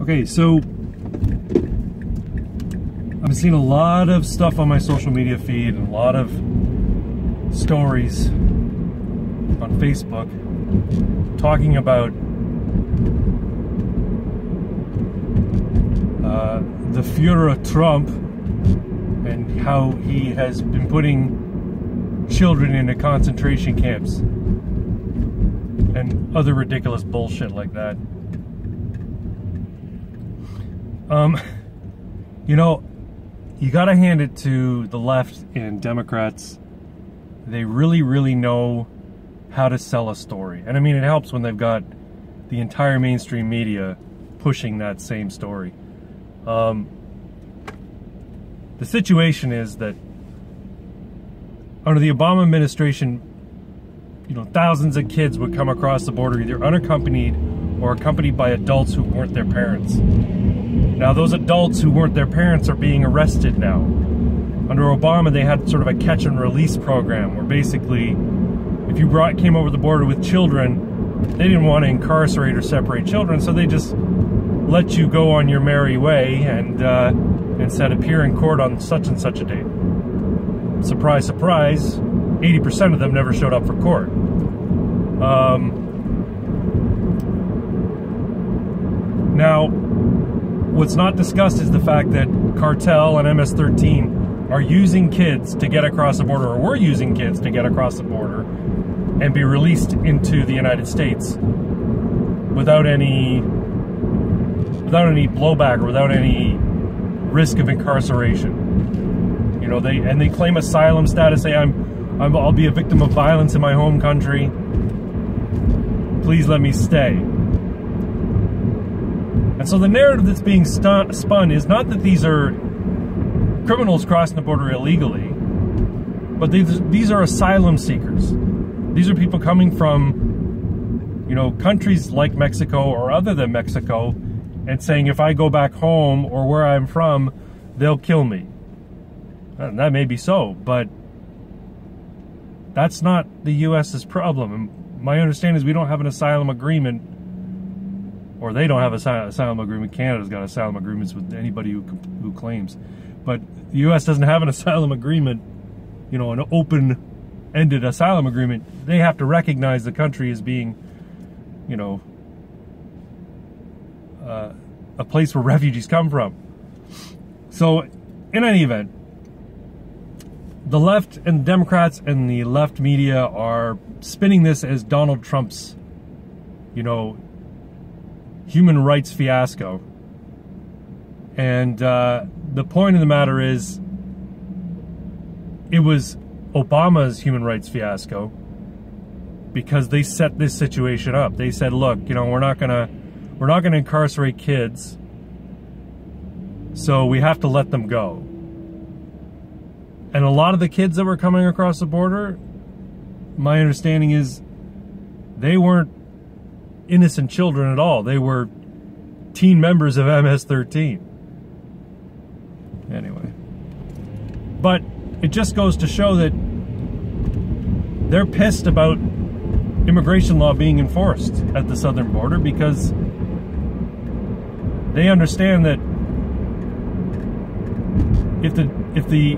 Okay, so I've seen a lot of stuff on my social media feed and a lot of stories on Facebook talking about the Führer Trump and how he has been putting children into concentration camps and other ridiculous bullshit like that. You know, you gotta hand it to the left and Democrats. They really, really know how to sell a story. And I mean, it helps when they've got the entire mainstream media pushing that same story. The situation is that under the Obama administration, you know, thousands of kids would come across the border either unaccompanied or accompanied by adults who weren't their parents. Now, those adults who weren't their parents are being arrested now. Under Obama, they had sort of a catch and release program where basically, if you came over the border with children, they didn't want to incarcerate or separate children, so they just let you go on your merry way and said appear in court on such and such a date. Surprise, surprise, 80% of them never showed up for court. Now, what's not discussed is the fact that Cartel and MS-13 are using kids to get across the border, or were using kids to get across the border and be released into the United States without any blowback or without any risk of incarceration. You know, they claim asylum status, say I'll be a victim of violence in my home country. Please let me stay. And so the narrative that's being spun is not that these are criminals crossing the border illegally, but these are asylum seekers. These are people coming from, you know, countries like Mexico or other than Mexico, and saying if I go back home or where I'm from, they'll kill me. And that may be so, but that's not the U.S.'s problem. And my understanding is we don't have an asylum agreement, or they don't have an asylum agreement. Canada's got asylum agreements with anybody who claims. But the U.S. doesn't have an asylum agreement, you know, an open-ended asylum agreement. They have to recognize the country as being, you know, a place where refugees come from. So, in any event, the left and Democrats and the left media are spinning this as Donald Trump's, you know, human rights fiasco. And the point of the matter is, it was Obama's human rights fiasco because they set this situation up. They said, look, you know, we're not gonna incarcerate kids, so we have to let them go. And a lot of the kids that were coming across the border, my understanding is they weren't innocent children at all. They were teen members of MS-13. Anyway. But it just goes to show that they're pissed about immigration law being enforced at the southern border because they understand that if the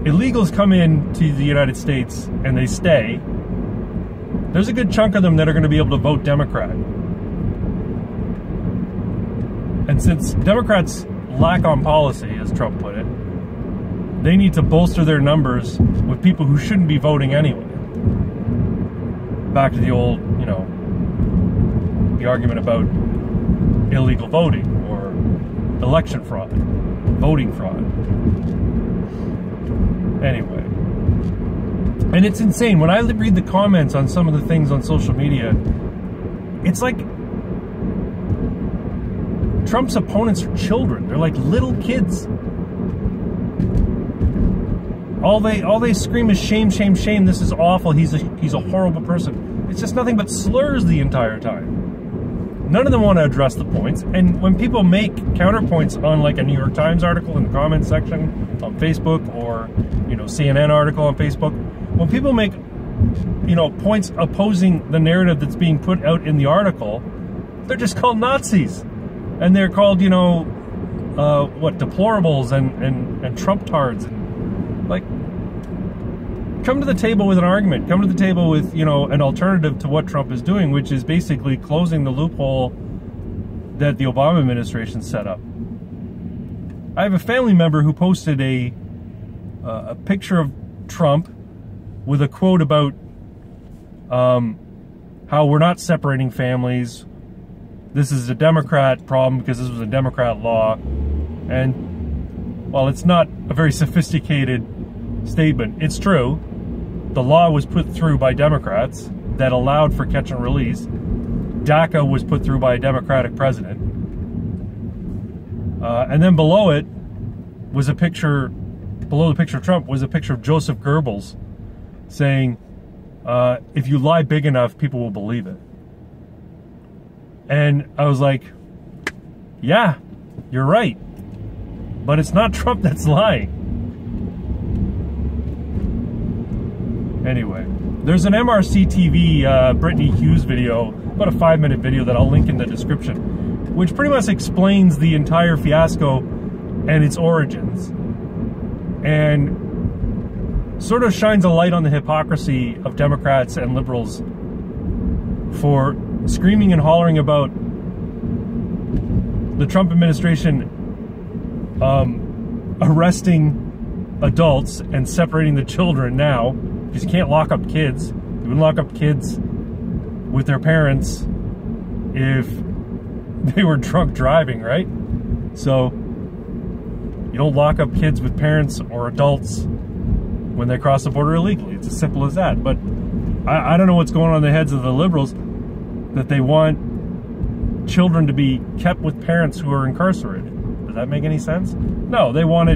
illegals come into the United States and they stay, there's a good chunk of them that are going to be able to vote Democrat. And since Democrats lack on policy, as Trump put it, they need to bolster their numbers with people who shouldn't be voting anyway. Back to the old, you know, the argument about illegal voting or election fraud, voting fraud. Anyway. And it's insane. When I read the comments on some of the things on social media, it's like Trump's opponents are children. They're like little kids. All they scream is shame, shame, shame. This is awful. He's a horrible person. It's just nothing but slurs the entire time. None of them want to address the points. And when people make counterpoints on like a New York Times article in the comments section on Facebook, or, you know, CNN article on Facebook, when people make, you know, points opposing the narrative that's being put out in the article, they're just called Nazis. And they're called, you know, what, deplorables and Trump-tards. And, like, come to the table with an argument. Come to the table with, you know, an alternative to what Trump is doing, which is basically closing the loophole that the Obama administration set up. I have a family member who posted a picture of Trump with a quote about how we're not separating families. This is a Democrat problem because this was a Democrat law. And while it's not a very sophisticated statement, it's true. The law was put through by Democrats that allowed for catch and release. DACA was put through by a Democratic president. And then below it was a picture, below the picture of Trump was a picture of Joseph Goebbels saying, if you lie big enough, people will believe it. And I was like, yeah, you're right. But it's not Trump that's lying. Anyway, there's an MRC TV Brittany Hughes video, about a 5-minute video that I'll link in the description, which pretty much explains the entire fiasco and its origins. And sort of shines a light on the hypocrisy of Democrats and liberals for screaming and hollering about the Trump administration arresting adults and separating the children now, because you can't lock up kids. You wouldn't lock up kids with their parents if they were drunk driving, right? So you don't lock up kids with parents or adults when they cross the border illegally. It's as simple as that. But I don't know what's going on in the heads of the liberals, that they want children to be kept with parents who are incarcerated. Does that make any sense? No, they want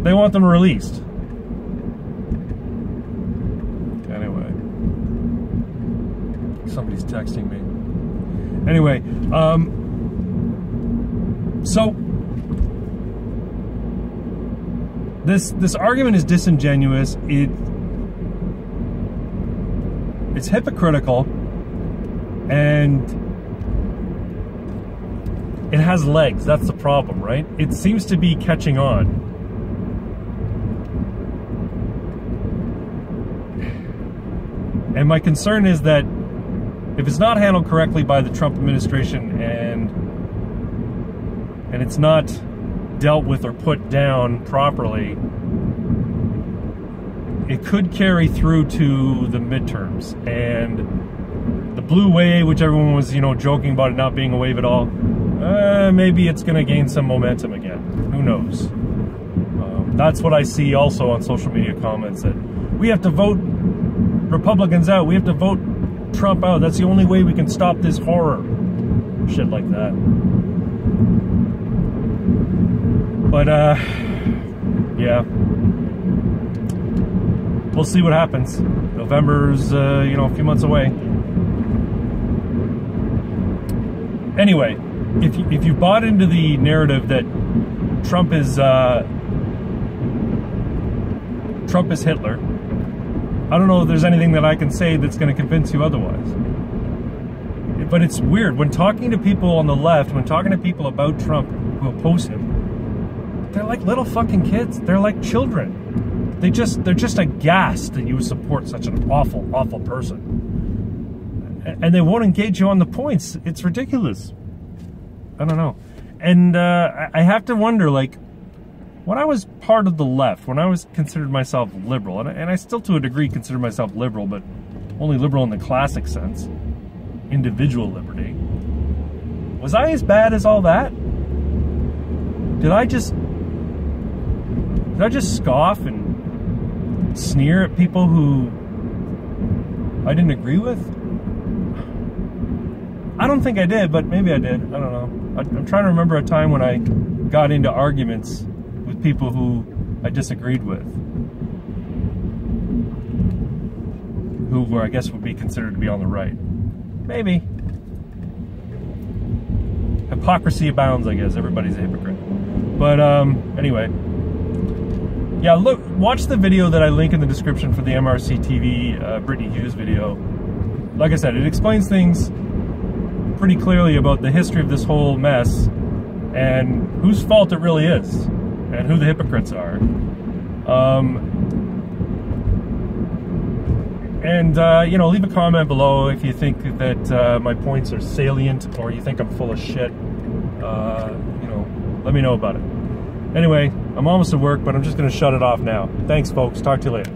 them released. Anyway, somebody's texting me. Anyway, so this argument is disingenuous. It's hypocritical, and it has legs. That's the problem, right? It seems to be catching on. And my concern is that if it's not handled correctly by the Trump administration and it's not dealt with or put down properly, it could carry through to the midterms. And the blue wave, which everyone was, you know, joking about it not being a wave at all, maybe it's going to gain some momentum again. Who knows? That's what I see also on social media comments, that we have to vote Republicans out. We have to vote Trump out. That's the only way we can stop this horror. Shit like that. But, yeah. We'll see what happens. November's, you know, a few months away. Anyway, if you bought into the narrative that Trump is Hitler, I don't know if there's anything that I can say that's going to convince you otherwise. But it's weird, when talking to people on the left, when talking to people about Trump who oppose him, they're like little fucking kids. They're like children. They're just aghast that you would support such an awful, awful person. And they won't engage you on the points. It's ridiculous. I don't know. And I have to wonder, like, when I was part of the left, when I was considered myself liberal, and I still to a degree consider myself liberal, but only liberal in the classic sense, individual liberty, was I as bad as all that? Did I just scoff and sneer at people who I didn't agree with? I don't think I did, but maybe I did. I don't know. I'm trying to remember a time when I got into arguments with people who I disagreed with, who I guess would be considered to be on the right. Maybe. Hypocrisy abounds, I guess. Everybody's a hypocrite. But anyway, yeah, look, watch the video that I link in the description for the MRC TV Brittany Hughes video. Like I said, it explains things pretty clearly about the history of this whole mess and whose fault it really is and who the hypocrites are. You know, leave a comment below if you think that my points are salient or you think I'm full of shit. You know, let me know about it. Anyway, I'm almost at work, but I'm just going to shut it off now. Thanks, folks. Talk to you later.